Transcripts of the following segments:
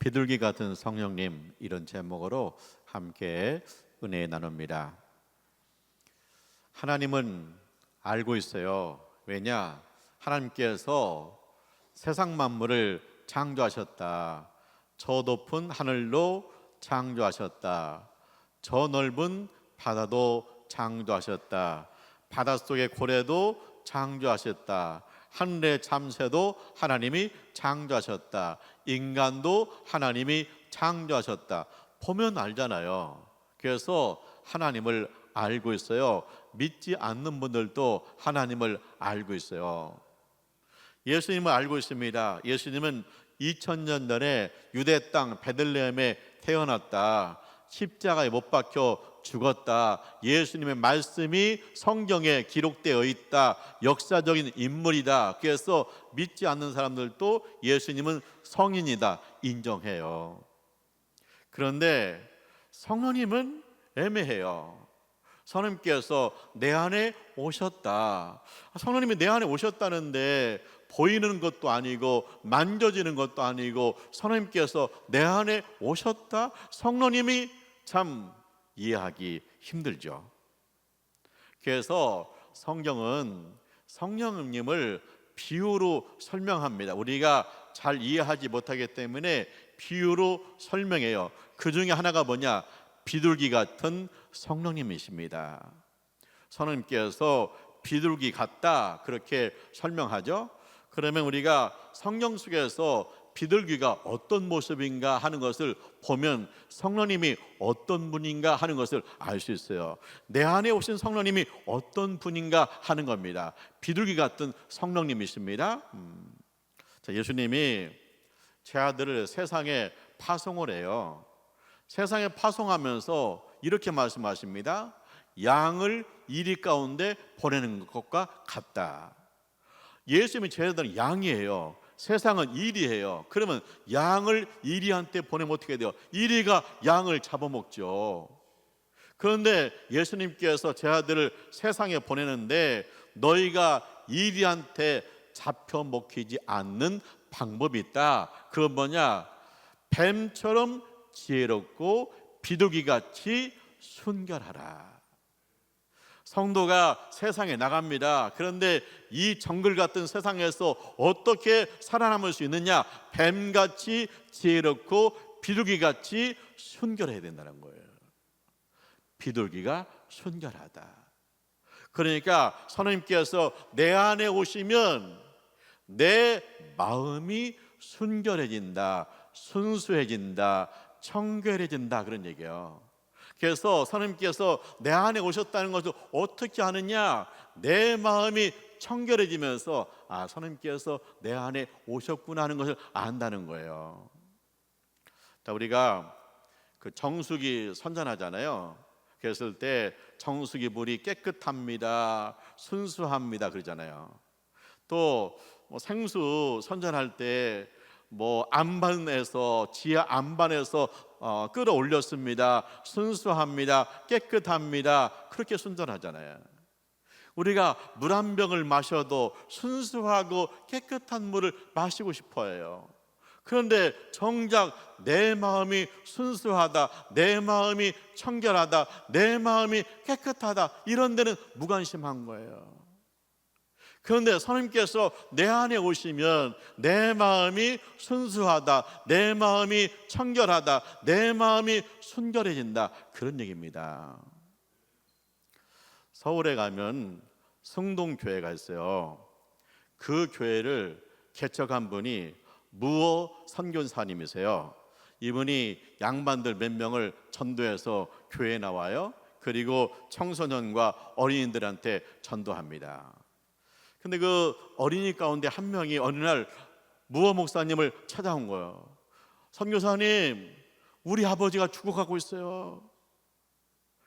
비둘기 같은 성령님, 이런 제목으로 함께 은혜 나눕니다. 하나님은 알고 있어요. 왜냐? 하나님께서 세상 만물을 창조하셨다. 저 높은 하늘도 창조하셨다. 저 넓은 바다도 창조하셨다. 바닷속의 고래도 창조하셨다. 하늘의 참새도 하나님이 창조하셨다. 인간도 하나님이 창조하셨다. 보면 알잖아요. 그래서 하나님을 알고 있어요. 믿지 않는 분들도 하나님을 알고 있어요. 예수님을 알고 있습니다. 예수님은 2000년 전에 유대 땅 베들레헴에 태어났다. 십자가에 못 박혀 죽었다. 예수님의 말씀이 성경에 기록되어 있다. 역사적인 인물이다. 그래서 믿지 않는 사람들도 예수님은 성인이다 인정해요. 그런데 성령님은 애매해요. 성령님께서 내 안에 오셨다. 성령님이 내 안에 오셨다는데 보이는 것도 아니고 만져지는 것도 아니고 성령님께서 내 안에 오셨다? 성령님이 참 이해하기 힘들죠. 그래서 성경은 성령님을 비유로 설명합니다. 우리가 잘 이해하지 못하기 때문에 비유로 설명해요. 그 중에 하나가 뭐냐? 비둘기 같은 성령님이십니다. 성령님께서 비둘기 같다 그렇게 설명하죠. 그러면 우리가 성경 속에서 비둘기가 어떤 모습인가 하는 것을 보면 성령님이 어떤 분인가 하는 것을 알 수 있어요. 내 안에 오신 성령님이 어떤 분인가 하는 겁니다. 비둘기 같은 성령님이십니다. 예수님이 제 아들을 세상에 파송을 해요. 세상에 파송하면서 이렇게 말씀하십니다. 양을 이리 가운데 보내는 것과 같다. 예수님이 제 아들은 양이에요. 세상은 이리예요. 그러면 양을 이리한테 보내면 어떻게 돼요? 이리가 양을 잡아먹죠. 그런데 예수님께서 제 아들을 세상에 보내는데 너희가 이리한테 잡혀 먹히지 않는 방법이 있다. 그건 뭐냐? 뱀처럼 지혜롭고 비둘기같이 순결하라. 성도가 세상에 나갑니다. 그런데 이 정글 같은 세상에서 어떻게 살아남을 수 있느냐? 뱀같이 지혜롭고 비둘기같이 순결해야 된다는 거예요. 비둘기가 순결하다. 그러니까 선생님께서 내 안에 오시면 내 마음이 순결해진다, 순수해진다, 청결해진다 그런 얘기예요. 그래서 선생님께서 내 안에 오셨다는 것을 어떻게 아느냐? 내 마음이 청결해지면서 선생님께서 내 안에 오셨구나 하는 것을 안다는 거예요. 자, 우리가 그 정수기 선전하잖아요. 그랬을 때 정수기 물이 깨끗합니다, 순수합니다 그러잖아요. 또 생수 선전할 때 안반에서 지하 안반에서 끌어올렸습니다, 순수합니다, 깨끗합니다 그렇게 순전하잖아요. 우리가 물 한 병을 마셔도 순수하고 깨끗한 물을 마시고 싶어해요. 그런데 정작 내 마음이 순수하다, 내 마음이 청결하다, 내 마음이 깨끗하다 이런 데는 무관심한 거예요. 그런데 선생님께서 내 안에 오시면 내 마음이 순수하다, 내 마음이 청결하다, 내 마음이 순결해진다 그런 얘기입니다. 서울에 가면 성동교회가 있어요. 그 교회를 개척한 분이 무어 선교사님이세요. 이분이 양반들 몇 명을 전도해서 교회에 나와요. 그리고 청소년과 어린이들한테 전도합니다. 근데 그 어린이 가운데 한 명이 어느 날 무어 목사님을 찾아온 거예요. 선교사님, 우리 아버지가 죽어가고 있어요.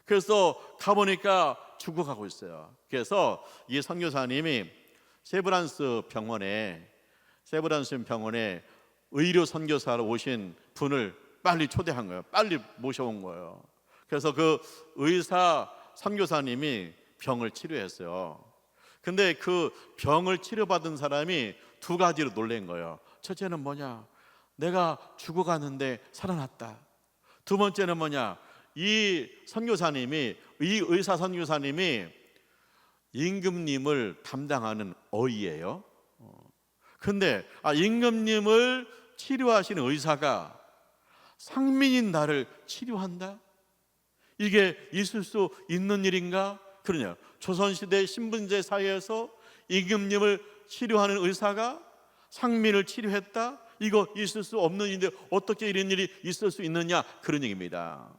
그래서 가보니까 죽어가고 있어요. 그래서 이 선교사님이 세브란스 병원에 의료 선교사로 오신 분을 빨리 초대한 거예요. 빨리 모셔온 거예요. 그래서 그 의사 선교사님이 병을 치료했어요. 근데 그 병을 치료받은 사람이 두 가지로 놀란 거예요. 첫째는 뭐냐? 내가 죽어가는데 살아났다. 두 번째는 뭐냐? 이 의사 선교사님이 임금님을 담당하는 어이예요. 근데 임금님을 치료하시는 의사가 상민인 나를 치료한다? 이게 있을 수 있는 일인가? 그러냐? 조선시대 신분제 사회에서 임금님을 치료하는 의사가 상민을 치료했다? 이거 있을 수 없는 일인데 어떻게 이런 일이 있을 수 있느냐? 그런 얘기입니다.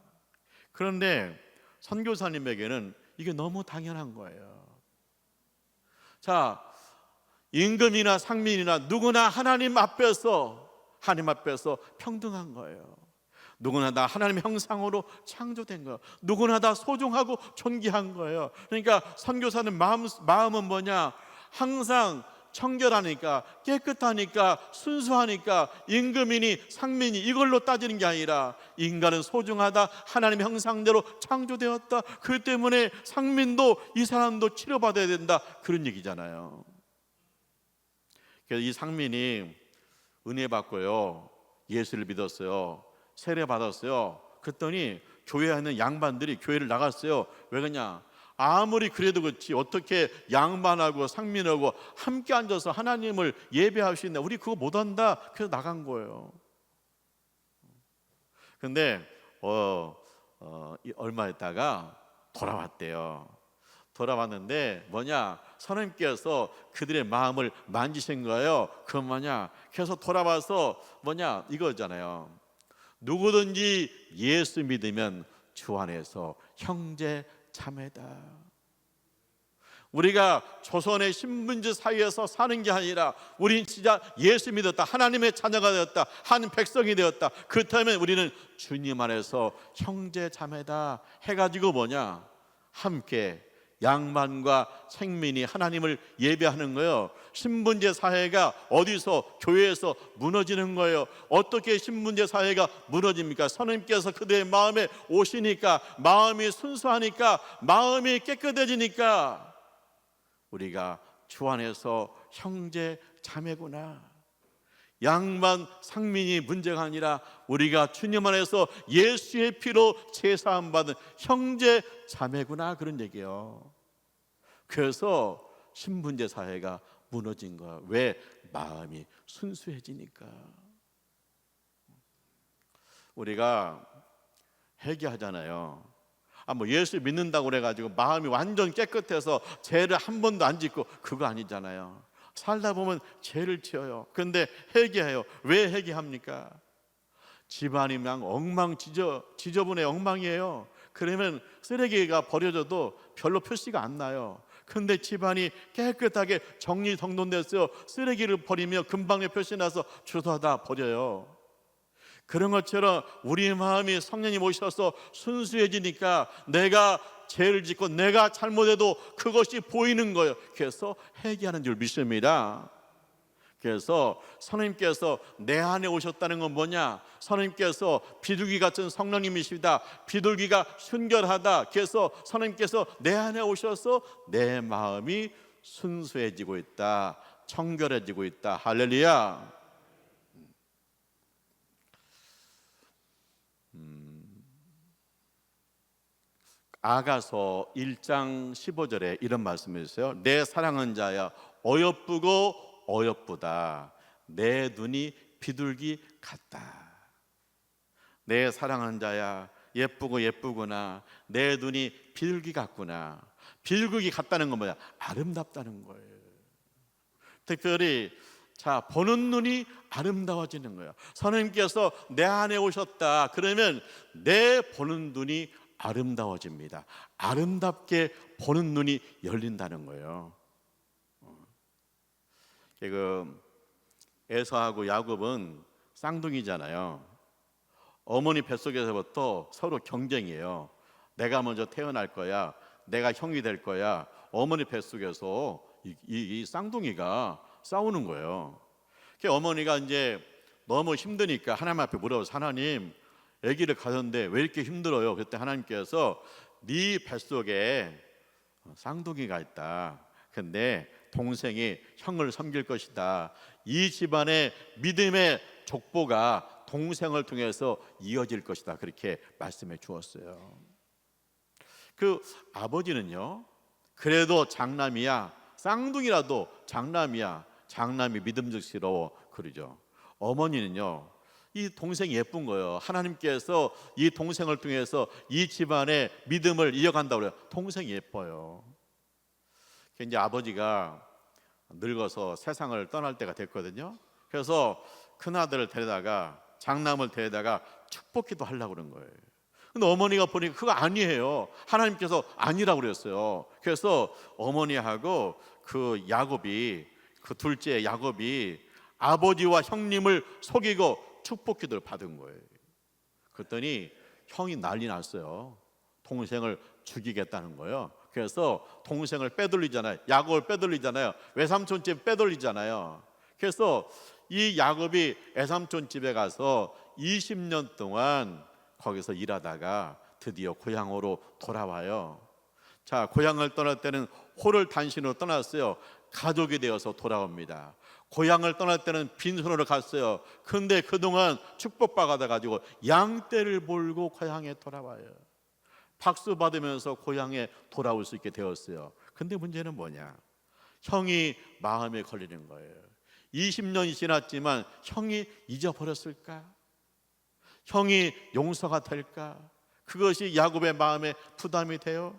그런데 선교사님에게는 이게 너무 당연한 거예요. 자, 임금이나 상민이나 누구나 하나님 앞에서 평등한 거예요. 누구나 다 하나님의 형상으로 창조된 거예요. 누구나 다 소중하고 존귀한 거예요. 그러니까 선교사는 마음은 뭐냐? 항상 청결하니까, 깨끗하니까, 순수하니까 임금이니 상민이 이걸로 따지는 게 아니라 인간은 소중하다, 하나님의 형상대로 창조되었다, 그 때문에 상민도 이 사람도 치료받아야 된다, 그런 얘기잖아요. 그래서 이 상민이 은혜 받고요, 예수를 믿었어요, 세례 받았어요. 그랬더니 교회에 있는 양반들이 교회를 나갔어요. 왜 그러냐? 아무리 그래도 그렇지 어떻게 양반하고 상민하고 함께 앉아서 하나님을 예배할 수 있나? 우리 그거 못한다. 그래서 나간 거예요. 근데 얼마 있다가 돌아왔대요. 돌아왔는데 뭐냐? 선생님께서 그들의 마음을 만지신 거예요. 그건 뭐냐? 그래서 돌아와서 뭐냐? 이거잖아요. 누구든지 예수 믿으면 주 안에서 형제 자매다. 우리가 조선의 신분제 사회에서 사는 게 아니라 우린 진짜 예수 믿었다, 하나님의 자녀가 되었다, 한 백성이 되었다. 그렇다면 우리는 주님 안에서 형제 자매다 해가지고 뭐냐? 함께 양반과 생민이 하나님을 예배하는 거예요. 신분제 사회가 어디서? 교회에서 무너지는 거예요. 어떻게 신분제 사회가 무너집니까? 선생님께서 그들의 마음에 오시니까, 마음이 순수하니까, 마음이 깨끗해지니까 우리가 주 안에서 형제 자매구나. 양반 상민이 문제가 아니라 우리가 주님 안에서 예수의 피로 제사함 받은 형제 자매구나, 그런 얘기예요. 그래서 신분제 사회가 무너진 거야. 왜? 마음이 순수해지니까. 우리가 회개하잖아요. 뭐 예수 믿는다고 그래가지고 마음이 완전 깨끗해서 죄를 한 번도 안 짓고, 그거 아니잖아요. 살다 보면 죄를 지어요. 그런데 회개해요. 왜 회개합니까? 집안이 그냥 지저분해, 엉망이에요. 그러면 쓰레기가 버려져도 별로 표시가 안 나요. 근데 집안이 깨끗하게 정리정돈됐어요. 쓰레기를 버리면 금방 표시 나서 주워다 버려요. 그런 것처럼 우리 마음이 성령님 오셔서 순수해지니까 내가 죄를 짓고 내가 잘못해도 그것이 보이는 거예요. 그래서 회개하는 줄 믿습니다. 그래서 선생님께서 내 안에 오셨다는 건 뭐냐? 선생님께서 비둘기 같은 성령님이시다. 비둘기가 순결하다. 그래서 선생님께서 내 안에 오셔서 내 마음이 순수해지고 있다, 청결해지고 있다. 할렐루야. 아가서 1장 15절에 이런 말씀이 있어요. 내 사랑하는 자야, 어여쁘고 어여쁘다. 내 눈이 비둘기 같다. 내 사랑하는 자야, 예쁘고 예쁘구나. 내 눈이 비둘기 같구나. 비둘기 같다는 건 뭐야? 아름답다는 거예요. 특별히 보는 눈이 아름다워지는 거예요. 선생님께서 내 안에 오셨다. 그러면 내 보는 눈이 아름다워집니다. 아름답게 보는 눈이 열린다는 거예요. 에서하고 야곱은 쌍둥이잖아요. 어머니 뱃속에서부터 서로 경쟁이에요. 내가 먼저 태어날 거야, 내가 형이 될 거야. 어머니 뱃속에서 이 쌍둥이가 싸우는 거예요. 어머니가 이제 너무 힘드니까 하나님 앞에 물어서, 하나님, 아기를 가졌는데 왜 이렇게 힘들어요? 그때 하나님께서 네 뱃속에 쌍둥이가 있다. 근데 동생이 형을 섬길 것이다. 이 집안의 믿음의 족보가 동생을 통해서 이어질 것이다, 그렇게 말씀해 주었어요. 그 아버지는요, 그래도 장남이야, 쌍둥이라도 장남이야, 장남이 믿음직스러워 그러죠. 어머니는요, 이 동생이 예쁜 거예요. 하나님께서 이 동생을 통해서 이 집안의 믿음을 이어간다고 그래요. 동생이 예뻐요. 이제 아버지가 늙어서 세상을 떠날 때가 됐거든요. 그래서 큰아들을 데려다가, 장남을 데려다가 축복기도 하려고 그런 거예요. 근데 어머니가 보니까 그거 아니에요. 하나님께서 아니라고 그랬어요. 그래서 어머니하고 그 야곱이, 그 둘째 야곱이 아버지와 형님을 속이고 축복기도를 받은 거예요. 그랬더니 형이 난리 났어요. 동생을 죽이겠다는 거예요. 그래서 동생을 빼돌리잖아요. 야곱을 빼돌리잖아요. 외삼촌 집 빼돌리잖아요. 그래서 이 야곱이 외삼촌 집에 가서 20년 동안 거기서 일하다가 드디어 고향으로 돌아와요. 자, 고향을 떠날 때는 호를 단신으로 떠났어요. 가족이 되어서 돌아옵니다. 고향을 떠날 때는 빈손으로 갔어요. 근데 그동안 축복받아 가지고 양떼를 몰고 고향에 돌아와요. 박수 받으면서 고향에 돌아올 수 있게 되었어요. 근데 문제는 뭐냐? 형이 마음에 걸리는 거예요. 20년이 지났지만 형이 잊어버렸을까? 형이 용서가 될까? 그것이 야곱의 마음에 부담이 돼요.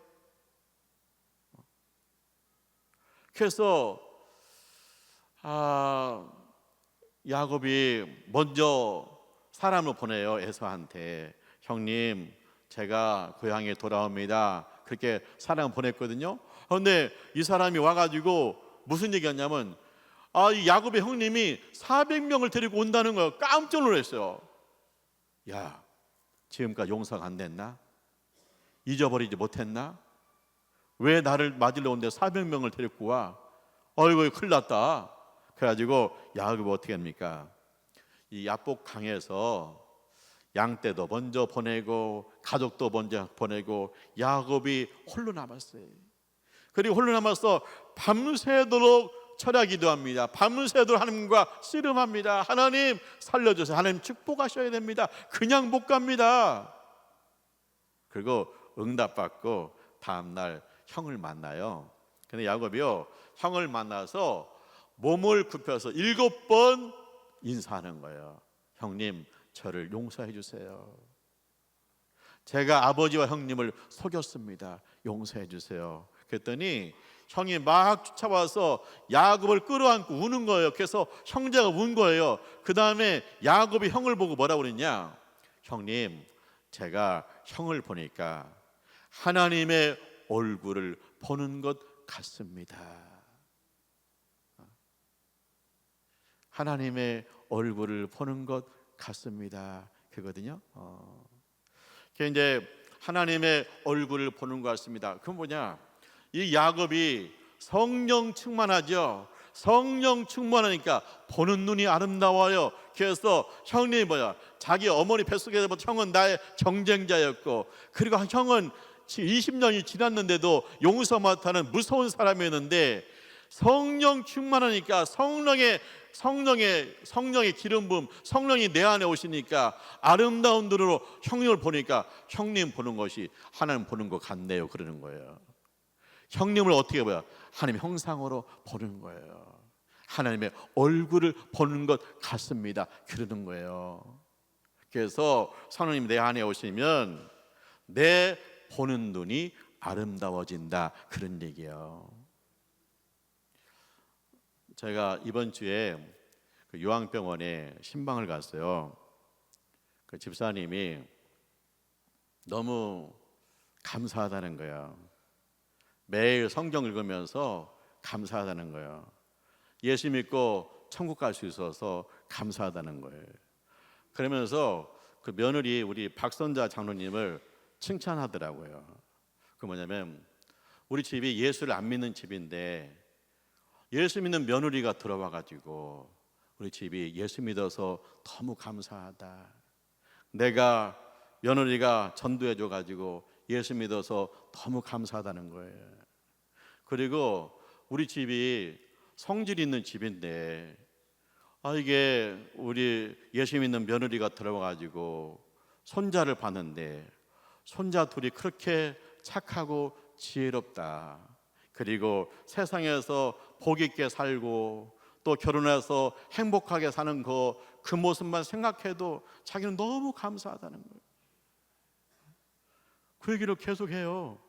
그래서 야곱이 먼저 사람을 보내요. 에서한테. 형님, 제가 고향에 돌아옵니다. 그렇게 사람을 보냈거든요. 그런데 이 사람이 와가지고 무슨 얘기했냐면, 이 야곱의 형님이 400명을 데리고 온다는 거예요. 깜짝 놀랐어요. 야, 지금까지 용서가 안 됐나? 잊어버리지 못했나? 왜 나를 맞으러 온데 400명을 데리고 와? 어이구, 큰일 났다. 그래가지고 야곱이 어떻게 합니까? 이 야복 강에서 양떼도 먼저 보내고 가족도 먼저 보내고 야곱이 홀로 남았어요. 그리고 홀로 남아서 밤새도록 철야기도 합니다. 밤새도록 하나님과 씨름합니다. 하나님 살려주세요. 하나님 축복하셔야 됩니다. 그냥 못 갑니다. 그리고 응답받고 다음날 형을 만나요. 근데 야곱이요, 형을 만나서 몸을 굽혀서 7번 인사하는 거예요. 형님, 저를 용서해 주세요. 제가 아버지와 형님을 속였습니다. 용서해 주세요. 그랬더니 형이 막 쫓아와서 야곱을 끌어안고 우는 거예요. 그래서 형제가 운 거예요. 그 다음에 야곱이 형을 보고 뭐라고 그랬냐? 형님, 제가 형을 보니까 하나님의 얼굴을 보는 것 같습니다. 하나님의 얼굴을 보는 것 같습니다. 그거든요. 이제 하나님의 얼굴을 보는 것 같습니다. 그건 뭐냐? 이 야곱이 성령 충만하죠. 성령 충만하니까 보는 눈이 아름다워요. 그래서 형님이 뭐야? 자기 어머니 뱃속에서부터 형은 나의 경쟁자였고, 그리고 형은 20년이 지났는데도 용서 못하는 무서운 사람이었는데, 성령 충만하니까 성령의 기름 부음, 성령이 내 안에 오시니까 아름다운 눈으로 형님을 보니까 형님 보는 것이 하나님 보는 것 같네요. 그러는 거예요. 형님을 어떻게 봐요? 하나님 형상으로 보는 거예요. 하나님의 얼굴을 보는 것 같습니다. 그러는 거예요. 그래서 성령님 내 안에 오시면 내 보는 눈이 아름다워진다, 그런 얘기예요. 제가 이번 주에 그 요양병원에 신방을 갔어요. 그 집사님이 너무 감사하다는 거예요. 매일 성경 읽으면서 감사하다는 거예요. 예수 믿고 천국 갈 수 있어서 감사하다는 거예요. 그러면서 그 며느리 우리 박선자 장로님을 칭찬하더라고요. 그 뭐냐면, 우리 집이 예수를 안 믿는 집인데 예수 믿는 며느리가 들어와 가지고 우리 집이 예수 믿어서 너무 감사하다. 내가 며느리가 전도해 줘 가지고 예수 믿어서 너무 감사하다는 거예요. 그리고 우리 집이 성질 있는 집인데 이게 우리 예수 믿는 며느리가 들어와가지고 손자를 봤는데 손자 둘이 그렇게 착하고 지혜롭다. 그리고 세상에서 복 있게 살고 또 결혼해서 행복하게 사는 그 모습만 생각해도 자기는 너무 감사하다는 거예요. 그 얘기를 계속해요.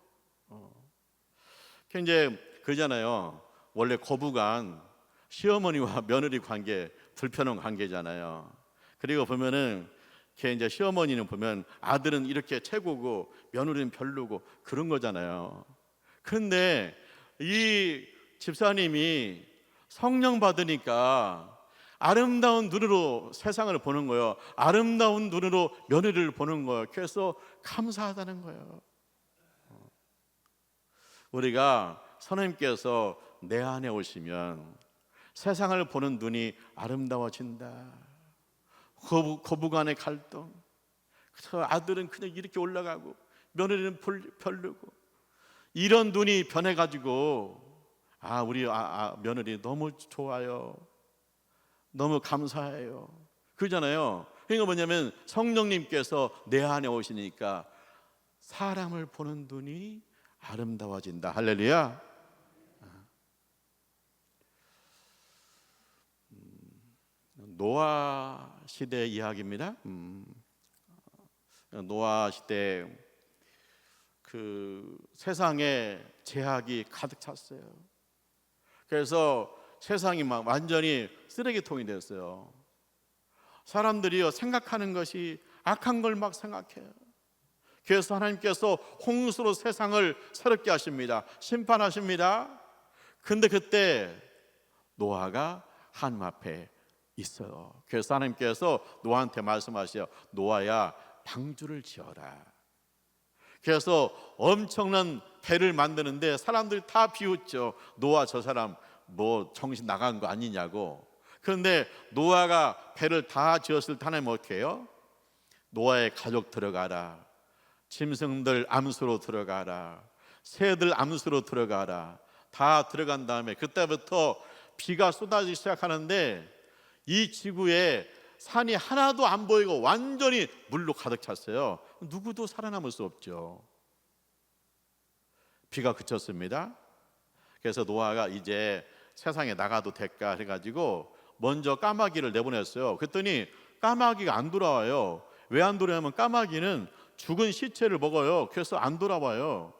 이제 그잖아요. 원래 거부간 시어머니와 며느리 관계 불편한 관계잖아요. 그리고 보면은 이제 시어머니는 보면 아들은 이렇게 최고고 며느리는 별로고 그런 거잖아요. 그런데 이 집사님이 성령 받으니까 아름다운 눈으로 세상을 보는 거예요. 아름다운 눈으로 며느리를 보는 거예요. 그래서 감사하다는 거예요. 우리가 선생님께서 내 안에 오시면 세상을 보는 눈이 아름다워진다. 거부간의 갈등. 아들은 그냥 이렇게 올라가고 며느리는 별로고 이런 눈이 변해가지고 우리 며느리 너무 좋아요. 너무 감사해요. 그러잖아요. 그러니까 뭐냐면 성령님께서 내 안에 오시니까 사람을 보는 눈이 아름다워진다. 할렐루야. 노아 시대 이야기입니다. 노아 시대 그 세상에 제약이 가득 찼어요. 그래서 세상이 막 완전히 쓰레기통이 됐어요. 사람들이요 생각하는 것이 악한 걸 막 생각해요. 그래서 하나님께서 홍수로 세상을 새롭게 하십니다. 심판하십니다. 근데 그때 노아가 하나님 앞에 있어요. 그래서 하나님께서 노아한테 말씀하셔요. 노아야 방주를 지어라. 그래서 엄청난 배를 만드는데 사람들이 다 비웃죠. 노아 저 사람 뭐 정신 나간 거 아니냐고. 그런데 노아가 배를 다 지었을 때 하나님 어떻게 해요? 노아의 가족 들어가라. 짐승들 암수로 들어가라. 새들 암수로 들어가라. 다 들어간 다음에 그때부터 비가 쏟아지기 시작하는데 이 지구에 산이 하나도 안 보이고 완전히 물로 가득 찼어요. 누구도 살아남을 수 없죠. 비가 그쳤습니다. 그래서 노아가 이제 세상에 나가도 될까 해가지고 먼저 까마귀를 내보냈어요. 그랬더니 까마귀가 안 돌아와요. 왜 안 돌아오냐면 까마귀는 죽은 시체를 먹어요. 그래서 안 돌아와요.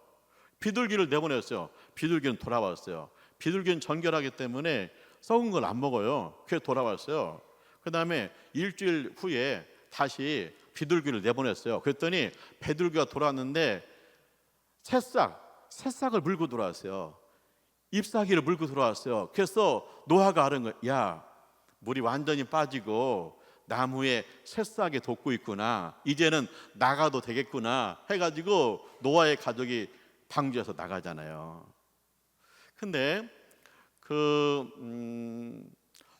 비둘기를 내보냈어요. 비둘기는 돌아왔어요. 비둘기는 정결하기 때문에 썩은 걸 안 먹어요. 그래서 돌아왔어요. 그 다음에 일주일 후에 다시 비둘기를 내보냈어요. 그랬더니 비둘기가 돌아왔는데 새싹을 물고 돌아왔어요. 잎사귀를 물고 돌아왔어요. 그래서 노아가 알은 거예요. 야, 물이 완전히 빠지고 나무에 새싹이 돋고 있구나. 이제는 나가도 되겠구나 해가지고 노아의 가족이 방주에서 나가잖아요. 근데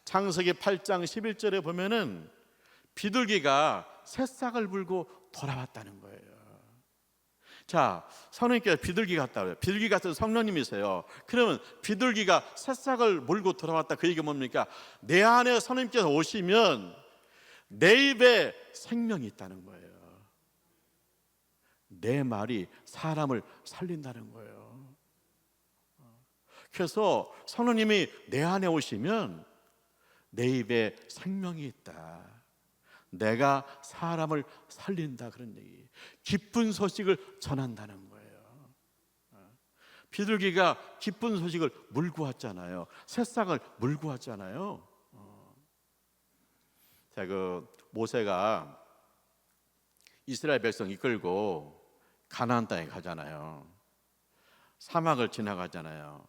창세기 8장 11절에 보면은 비둘기가 새싹을 물고 돌아왔다는 거예요. 자, 성령님께서 비둘기 같다 그래요. 비둘기 같은 성령님이세요. 그러면 비둘기가 새싹을 물고 돌아왔다. 그 얘기가 뭡니까? 내 안에 성령님께서 오시면 내 입에 생명이 있다는 거예요. 내 말이 사람을 살린다는 거예요. 그래서 성령님이 내 안에 오시면 내 입에 생명이 있다. 내가 사람을 살린다. 그런 얘기. 기쁜 소식을 전한다는 거예요. 비둘기가 기쁜 소식을 물고 왔잖아요. 새싹을 물고 왔잖아요. 자, 모세가 이스라엘 백성 이끌고 가나안 땅에 가잖아요. 사막을 지나가잖아요.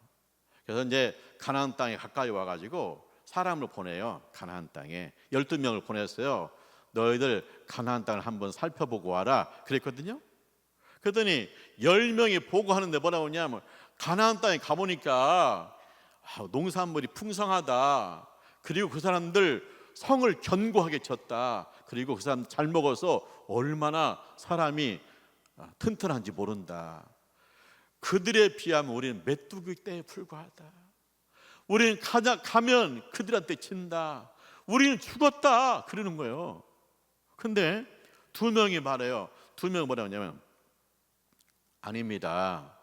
그래서 이제 가나안 땅에 가까이 와가지고 사람을 보내요. 가나안 땅에 12명을 보냈어요. 너희들 가나안 땅을 한번 살펴보고 와라 그랬거든요. 그랬더니 10명이 보고하는데 뭐라고 하냐면 가나안 땅에 가보니까 농산물이 풍성하다. 그리고 그 사람들 성을 견고하게 졌다. 그리고 그 사람 잘 먹어서 얼마나 사람이 튼튼한지 모른다. 그들에 비하면 우리는 메뚜기 떼에 불과하다. 우리는 가면 그들한테 진다. 우리는 죽었다 그러는 거예요. 근데 두 명이 말해요. 두 명이 뭐라고 하냐면 아닙니다.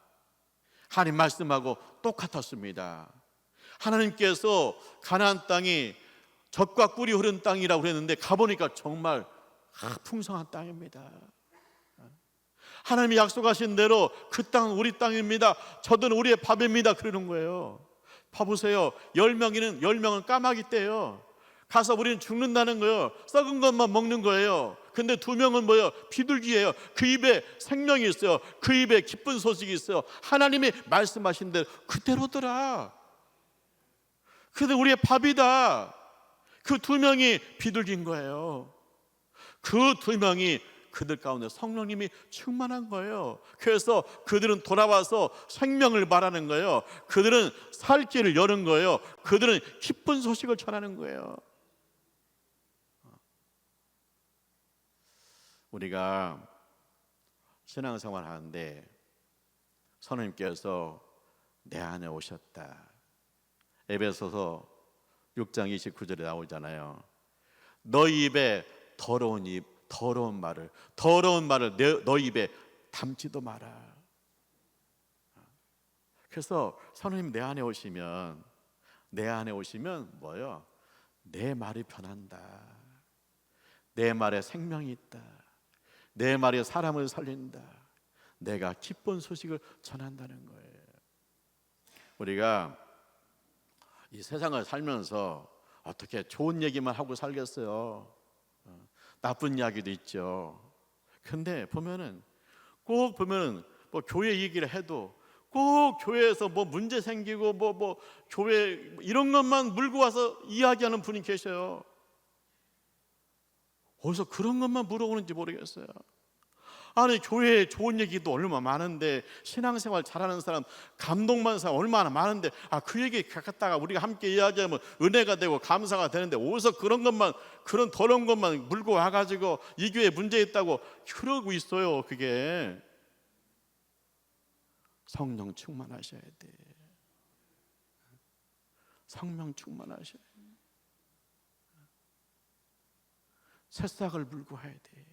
하나님 말씀하고 똑같았습니다. 하나님께서 가나안 땅이 젖과 꿀이 흐른 땅이라고 그랬는데 가보니까 정말 풍성한 땅입니다. 하나님이 약속하신 대로 그 땅은 우리 땅입니다. 저들은 우리의 밥입니다. 그러는 거예요. 봐보세요. 10명은 까마귀 떼요. 가서 우리는 죽는다는 거예요. 썩은 것만 먹는 거예요. 근데 2명은 뭐예요? 비둘기예요. 그 입에 생명이 있어요. 그 입에 기쁜 소식이 있어요. 하나님이 말씀하신 대로 그대로더라. 근데 우리의 밥이다. 그 2명이 비둘기인 거예요. 그 2명이 그들 가운데 성령님이 충만한 거예요. 그래서 그들은 돌아와서 생명을 말하는 거예요. 그들은 살 길을 여는 거예요. 그들은 기쁜 소식을 전하는 거예요. 우리가 신앙생활 하는데 선생님께서 내 안에 오셨다. 에베소서 6장 29절에 나오잖아요. 너희 입에 더러운 말을 너희 입에 담지도 마라. 그래서 선생님 내 안에 오시면 뭐예요? 내 말이 변한다. 내 말에 생명이 있다. 내 말이 사람을 살린다. 내가 기쁜 소식을 전한다는 거예요. 우리가 이 세상을 살면서 어떻게 좋은 얘기만 하고 살겠어요? 나쁜 이야기도 있죠. 근데 꼭 보면은 뭐 교회 얘기를 해도 꼭 교회에서 뭐 문제 생기고 뭐 교회 이런 것만 물고 와서 이야기하는 분이 계셔요. 어디서 그런 것만 물어보는지 모르겠어요. 아니 교회에 좋은 얘기도 얼마나 많은데, 신앙생활 잘하는 사람, 감동받는 사람 얼마나 많은데, 그 얘기 갖다가 우리가 함께 이야기하면 은혜가 되고 감사가 되는데 어디서 그런 더러운 것만 물고 와가지고 이 교회에 문제 있다고 그러고 있어요. 그게 성령 충만하셔야 돼. 성령 충만하셔야 돼. 새싹을 물고 와야 돼.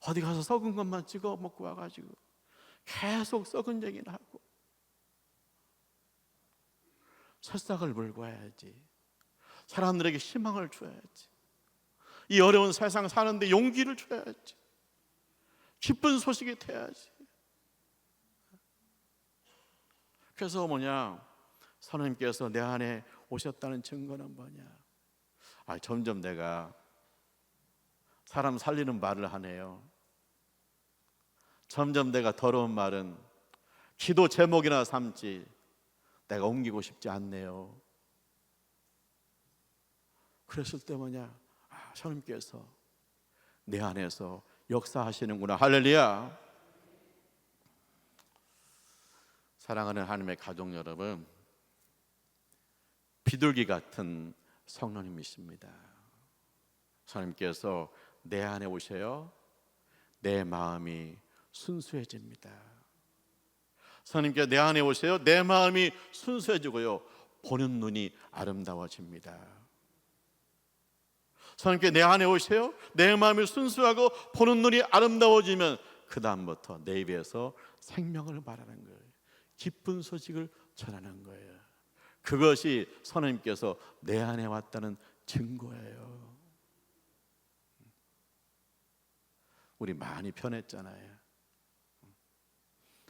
어디 가서 썩은 것만 찍어 먹고 와가지고 계속 썩은 얘기나 하고, 새싹을 물고 와야지. 사람들에게 희망을 줘야지. 이 어려운 세상 사는데 용기를 줘야지. 기쁜 소식이 돼야지. 그래서 선생님께서 내 안에 오셨다는 증거는 뭐냐? 점점 내가 사람 살리는 말을 하네요. 점점 내가 더러운 말은 기도 제목이나 삼지 내가 옮기고 싶지 않네요. 그랬을 때 하나님께서 내 안에서 역사하시는구나. 할렐루야. 사랑하는 하나님의 가족 여러분, 비둘기 같은 성령님이십니다. 하나님께서 내 안에 오셔요. 내 마음이 순수해집니다. 하나님께서 내 안에 오셔요. 내 마음이 순수해지고요, 보는 눈이 아름다워집니다. 하나님께서 내 안에 오셔요. 내 마음이 순수하고 보는 눈이 아름다워지면 그 다음부터 내 입에서 생명을 말하는 거예요. 기쁜 소식을 전하는 거예요. 그것이 하나님께서 내 안에 왔다는 증거예요. 우리 많이 편했잖아요.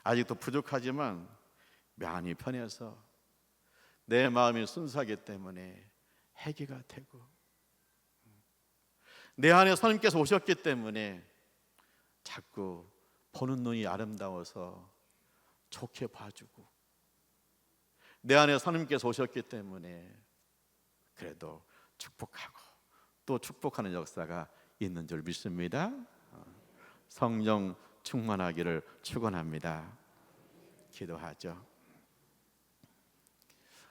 아직도 부족하지만 많이 편해서 내 마음이 순수하기 때문에 회개가 되고, 내 안에 하나님께서 오셨기 때문에 자꾸 보는 눈이 아름다워서 좋게 봐주고, 내 안에 하나님께서 오셨기 때문에 그래도 축복하고 또 축복하는 역사가 있는 줄 믿습니다. 성령 충만하기를 축원합니다. 기도하죠.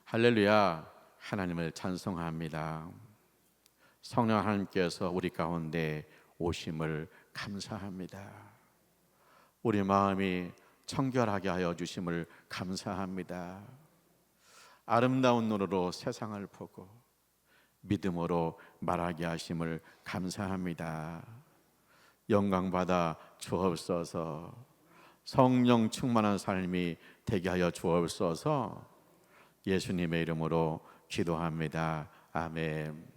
할렐루야. 하나님을 찬송합니다. 성령 하나님께서 우리 가운데 오심을 감사합니다. 우리 마음이 청결하게 하여 주심을 감사합니다. 아름다운 눈으로 세상을 보고 믿음으로 말하게 하심을 감사합니다. 영광받아 주옵소서. 성령 충만한 삶이 되게 하여 주옵소서. 예수님의 이름으로 기도합니다. 아멘.